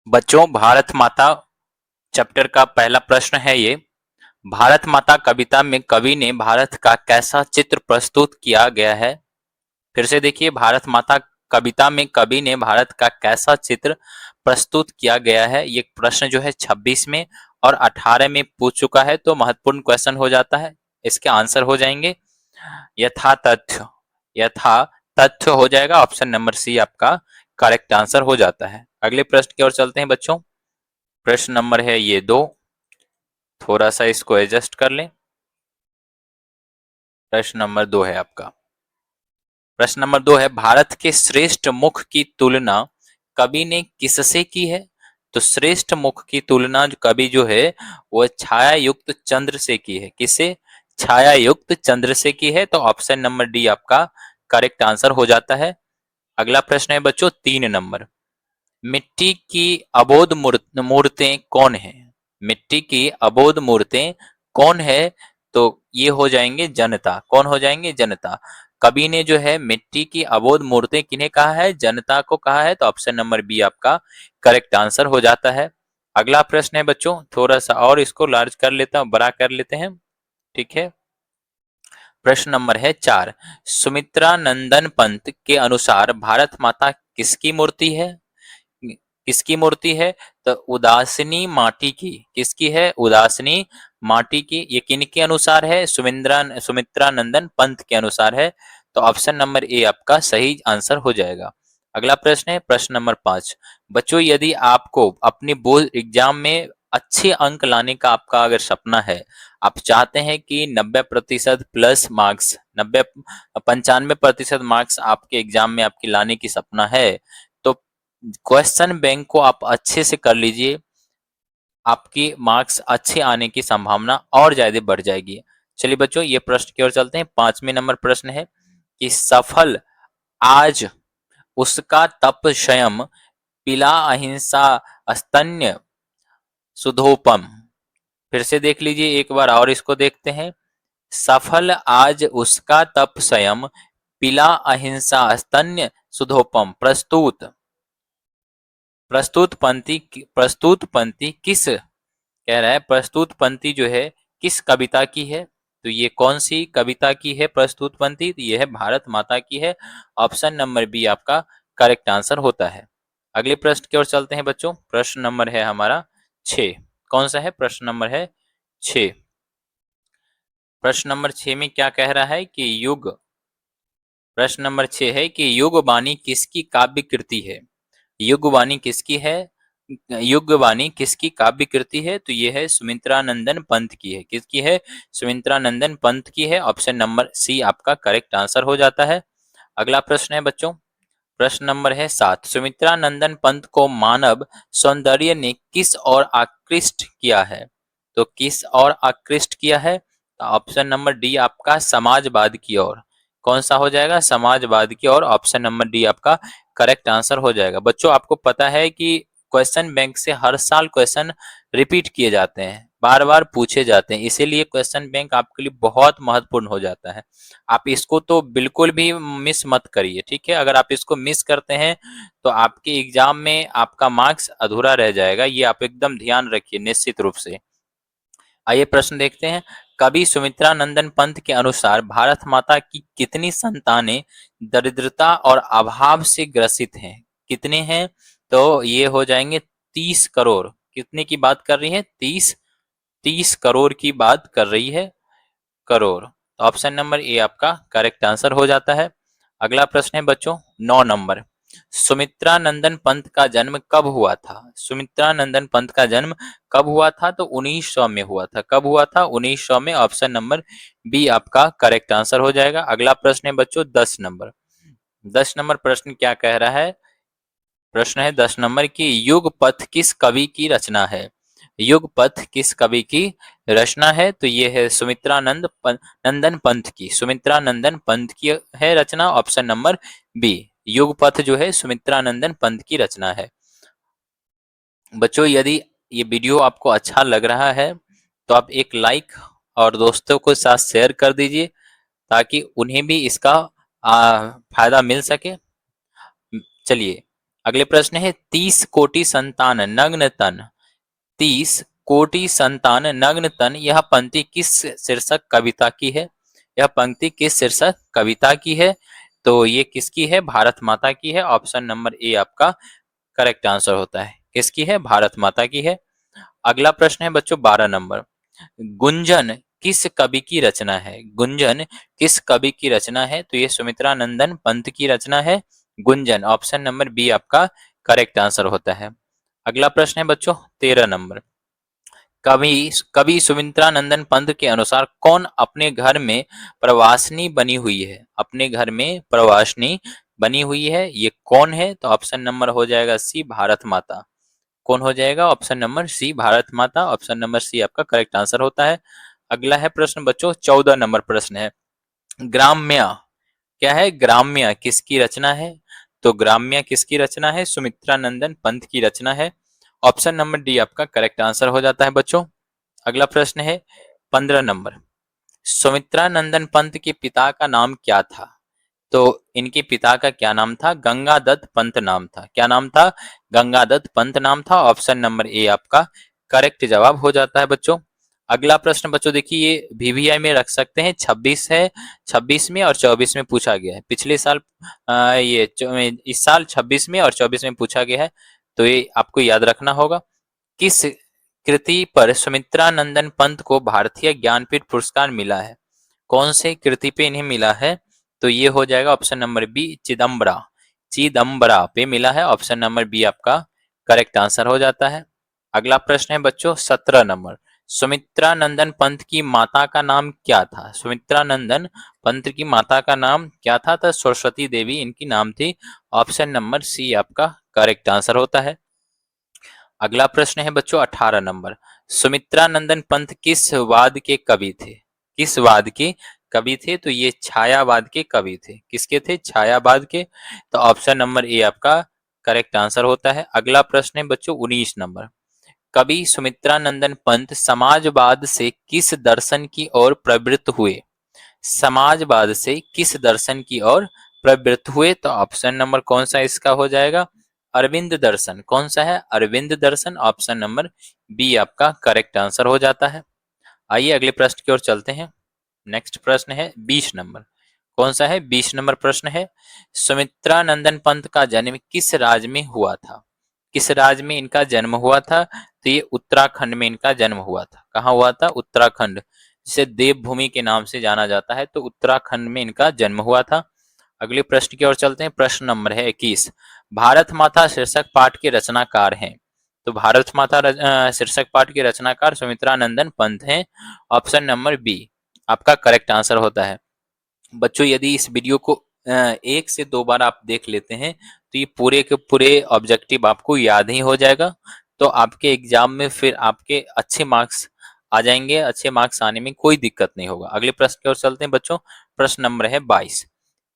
बच्चों, भारत माता चैप्टर का पहला प्रश्न है ये। भारत माता कविता में कवि ने भारत का कैसा चित्र प्रस्तुत किया गया है? फिर से देखिए, भारत माता कविता में कवि ने भारत का कैसा चित्र प्रस्तुत किया गया है। ये प्रश्न जो है 26 में और 18 में पूछ चुका है, तो महत्वपूर्ण क्वेश्चन हो जाता है। इसके आंसर हो जाएंगे यथा तथ्य, यथा तथ्य हो जाएगा। ऑप्शन नंबर सी आपका करेक्ट आंसर हो जाता है। अगले प्रश्न की ओर चलते हैं बच्चों। प्रश्न नंबर है ये 2, थोड़ा सा इसको एडजस्ट कर लें। प्रश्न नंबर 2 है आपका। प्रश्न नंबर 2 है, भारत के श्रेष्ठ मुख की तुलना कवि ने किससे की है? तो श्रेष्ठ मुख की तुलना जो कवि जो है वो छाया युक्त चंद्र से की है। किससे? छाया युक्त चंद्र से की है। तो ऑप्शन नंबर डी आपका करेक्ट आंसर हो जाता है। अगला प्रश्न है बच्चों 3 नंबर। मिट्टी की अबोध मूर्तें कौन है? मिट्टी की अबोध मूर्तें कौन है? तो ये हो जाएंगे जनता। कौन हो जाएंगे? जनता। कवि ने जो है मिट्टी की अबोध मूर्तें किन्हें कहा है? जनता को कहा है। तो ऑप्शन नंबर बी आपका करेक्ट आंसर हो जाता है। अगला प्रश्न है बच्चों, थोड़ा सा और इसको लार्ज कर लेता हूं, बड़ा कर लेते हैं। ठीक है। प्रश्न नंबर है 4। सुमित्रा नंदन पंत के अनुसार भारत माता किसकी मूर्ति है? किसकी मूर्ति है? तो उदासिनी माटी की। किसकी है? उदासिनी माटी की। ये किनके अनुसार है? सुमित्रा नंदन पंत के अनुसार है। तो ऑप्शन नंबर ए आपका सही आंसर हो जाएगा। अगला प्रश्न है प्रश्न नंबर 5। बच्चों, यदि आपको अपनी बोर्ड एग्जाम में अच्छे अंक लाने का आपका अगर सपना है, आप चाहते हैं कि 90% प्लस मार्क्स, 95% मार्क्स आपके एग्जाम में आपकी लाने की सपना है, तो क्वेश्चन बैंक को आप अच्छे से कर लीजिए। आपकी मार्क्स अच्छे आने की संभावना और ज्यादा बढ़ जाएगी। चलिए बच्चों, ये प्रश्न की ओर चलते हैं। 5वें नंबर प्रश्न है कि सफल आज उसका तप स्वयं पिला अहिंसा स्तन्य सुधोपम। फिर से देख लीजिए एक बार और इसको देखते हैं। सफल आज उसका तप स्वयं पिला अहिंसा स्तन्य सुधोपम। प्रस्तुत पंक्ति किस कह रहा है? प्रस्तुत पंक्ति जो है किस कविता की है? तो ये कौन सी कविता की है प्रस्तुत पंक्ति? तो ये है भारत माता की है। ऑप्शन नंबर बी आपका करेक्ट आंसर होता है। अगले प्रश्न की ओर चलते हैं बच्चों। प्रश्न नंबर है हमारा 6। कौन सा है? प्रश्न नंबर है 6। प्रश्न नंबर 6 में क्या कह रहा है कि प्रश्न नंबर 6 है कि युगवाणी किसकी काव्य कृति है? युगवाणी किसकी है? युगवाणी किसकी काव्य कृति है? तो ये है सुमित्रा नंदन पंत की है। किसकी है? सुमित्रा नंदन पंत की है। ऑप्शन नंबर सी आपका करेक्ट आंसर हो जाता है। अगला प्रश्न है बच्चों, प्रश्न नंबर है 7। सुमित्रा नंदन पंत को मानव सौंदर्य ने किस ओर आकृष्ट किया है? तो किस ओर आकृष्ट किया है? तो ऑप्शन नंबर डी आपका समाजवाद की ओर। कौन सा हो जाएगा? समाजवाद की ओर। ऑप्शन नंबर डी आपका करेक्ट आंसर हो जाएगा। बच्चों, आपको पता है कि क्वेश्चन बैंक से हर साल क्वेश्चन रिपीट किए जाते हैं, बार बार पूछे जाते हैं, इसीलिए क्वेश्चन बैंक आपके लिए बहुत महत्वपूर्ण हो जाता है। आप इसको तो बिल्कुल भी मिस मत करिए। ठीक है, अगर आप इसको मिस करते हैं तो आपके एग्जाम में आपका मार्क्स अधूरा रह जाएगा। ये आप एकदम ध्यान रखिए निश्चित रूप से। आइए प्रश्न देखते हैं। कवि सुमित्रा नंदन पंत के अनुसार भारत माता की कितनी संतानें दरिद्रता और अभाव से ग्रसित हैं? कितने हैं? तो ये हो जाएंगे 30 करोड़। कितने की बात कर रही है? 30 करोड़ की बात कर रही है। करोड़। तो ऑप्शन नंबर ए आपका करेक्ट आंसर हो जाता है। अगला प्रश्न है बच्चों 9 नंबर। सुमित्रा नंदन पंत का जन्म कब हुआ था? सुमित्रा नंदन पंत का जन्म कब हुआ था? तो 1900 में हुआ था। कब हुआ था? 1900 में। ऑप्शन नंबर बी आपका करेक्ट आंसर हो जाएगा। अगला प्रश्न है बच्चों 10 नंबर। 10 नंबर प्रश्न क्या कह रहा है? प्रश्न है 10 नंबर की युगपथ किस कवि की रचना है? युगपथ किस कवि की रचना है? तो ये है नंदन पंत की। सुमित्रा नंदन पंत की है रचना। Option number B. युगपथ जो है सुमित्रा नंदन पंत की रचना है। बच्चों, यदि ये वीडियो आपको अच्छा लग रहा है तो आप एक लाइक और दोस्तों के साथ शेयर कर दीजिए, ताकि उन्हें भी इसका फायदा मिल सके। चलिए अगले प्रश्न है 30 कोटि संतान नग्न तन, 30 कोटि संतान नग्न तन, यह पंक्ति किस शीर्षक कविता की है? यह पंक्ति किस शीर्षक कविता की है? तो ये किसकी है? भारत माता की है। ऑप्शन नंबर ए आपका करेक्ट आंसर होता है। किसकी है? भारत माता की है। अगला प्रश्न है बच्चों 12 नंबर, गुंजन किस कवि की रचना है? गुंजन किस कवि की रचना है? तो ये सुमित्रा नंदन पंत की रचना है गुंजन। ऑप्शन नंबर बी आपका करेक्ट आंसर होता है। अगला प्रश्न है बच्चों 13 नंबर, कवि कवि सुमित्रा नंदन पंत के अनुसार कौन अपने घर में प्रवासनी बनी हुई है? अपने घर में प्रवासनी बनी हुई है, ये कौन है? तो ऑप्शन नंबर हो जाएगा सी भारत माता। कौन हो जाएगा? ऑप्शन नंबर सी भारत माता। ऑप्शन नंबर सी आपका करेक्ट आंसर होता है। अगला है प्रश्न बच्चों 14 नंबर प्रश्न है, ग्राम्य क्या है? ग्राम्य किसकी रचना है? तो ग्राम्य किसकी रचना है? सुमित्रा नंदन पंत की रचना है। ऑप्शन नंबर डी आपका करेक्ट आंसर हो जाता है बच्चों। अगला प्रश्न है 15 नंबर, सुमित्रा नंदन पंत के पिता का नाम क्या था? तो इनके पिता का क्या नाम था? गंगादत्त पंत नाम था। क्या नाम था? गंगादत्त पंत नाम था। ऑप्शन नंबर ए आपका करेक्ट जवाब हो जाता है बच्चों। अगला प्रश्न बच्चों देखिए, ये वीवीआई में रख सकते हैं, 26 है, 26 में और 24 में पूछा गया है। पिछले साल इस साल 26 में और 24 में पूछा गया है, तो ये आपको याद रखना होगा। किस कृति पर सुमित्रा नंदन पंत को भारतीय ज्ञानपीठ पुरस्कार मिला है? कौन से कृति पे इन्हें मिला है? तो ये हो जाएगा option number B Chidambara. Chidambara पे मिला है। ऑप्शन नंबर बी आपका करेक्ट आंसर हो जाता है। अगला प्रश्न है बच्चों 17 नंबर, सुमित्रा नंदन पंत की माता का नाम क्या था? सुमित्रा नंदन पंत की माता का नाम क्या था? तो सरस्वती देवी इनकी नाम थी। ऑप्शन नंबर सी आपका करेक्ट आंसर होता है। अगला प्रश्न है बच्चों 18 नंबर, सुमित्रा नंदन पंत किस वाद के कवि थे? किस वाद के कवि थे? तो ये छायावाद के कवि थे। किसके थे? छायावाद के। तो ऑप्शन नंबर ए आपका करेक्ट आंसर होता है। अगला प्रश्न है बच्चों 19 नंबर, कवि सुमित्रा नंदन पंत समाजवाद से किस दर्शन की ओर प्रवृत्त हुए? समाजवाद से किस दर्शन की ओर प्रवृत्त हुए? तो ऑप्शन नंबर कौन सा इसका हो जाएगा? अरविंद दर्शन। कौन सा है? अरविंद दर्शन। ऑप्शन नंबर बी आपका करेक्ट आंसर हो जाता है। आइए अगले प्रश्न की ओर चलते हैं। नेक्स्ट प्रश्न है 20 नंबर। कौन सा है? 20 नंबर प्रश्न है, सुमित्रा नंदन पंत का जन्म किस राज्य में हुआ था? किस राज्य में इनका जन्म हुआ था? तो ये उत्तराखंड में इनका जन्म हुआ था। कहाँ हुआ था? उत्तराखंड, जिसे देवभूमि के नाम से जाना जाता है। तो उत्तराखंड में इनका जन्म हुआ था। अगले प्रश्न की ओर चलते हैं। प्रश्न नंबर है 21, भारत माता शीर्षक पाठ के रचनाकार हैं? तो भारत माता शीर्षक पाठ के रचनाकार सुमित्रा नंदन पंत हैं। ऑप्शन नंबर बी आपका करेक्ट आंसर होता है। बच्चों यदि इस वीडियो को एक से दो बार आप देख लेते हैं तो ये पूरे के पूरे ऑब्जेक्टिव आपको याद ही हो जाएगा। तो आपके एग्जाम में फिर आपके अच्छे मार्क्स आ जाएंगे। अच्छे मार्क्स आने में कोई दिक्कत नहीं होगा। अगले प्रश्न की ओर चलते हैं बच्चों। प्रश्न नंबर है 22,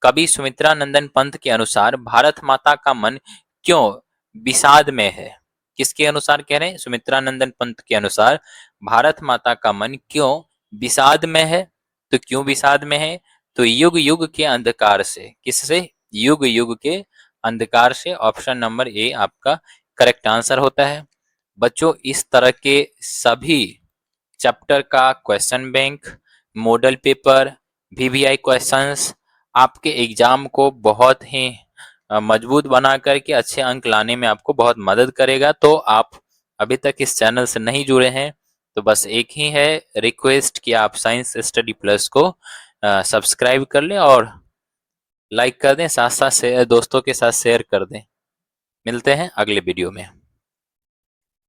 कवि सुमित्रा नंदन पंत के अनुसार भारत माता का मन क्यों विषाद में है? किसके अनुसार कह रहे हैं? सुमित्रा नंदन पंत के अनुसार भारत माता का मन क्यों विषाद में है? तो क्यों विषाद में है? तो युग युग के अंधकार से। किससे? युग युग के अंधकार से। ऑप्शन नंबर ए आपका करेक्ट आंसर होता है। बच्चों इस तरह के सभी चैप्टर का question bank, model paper, VVI questions आपके एग्जाम को बहुत ही मजबूत बना करके अच्छे अंक लाने में आपको बहुत मदद करेगा। तो आप अभी तक इस चैनल से नहीं जुड़े हैं तो बस एक ही है रिक्वेस्ट कि आप साइंस स्टडी प्लस को सब्सक्राइब कर लें और लाइक कर दें, साथ साथ दोस्तों के साथ शेयर कर दें। मिलते हैं अगले वीडियो में।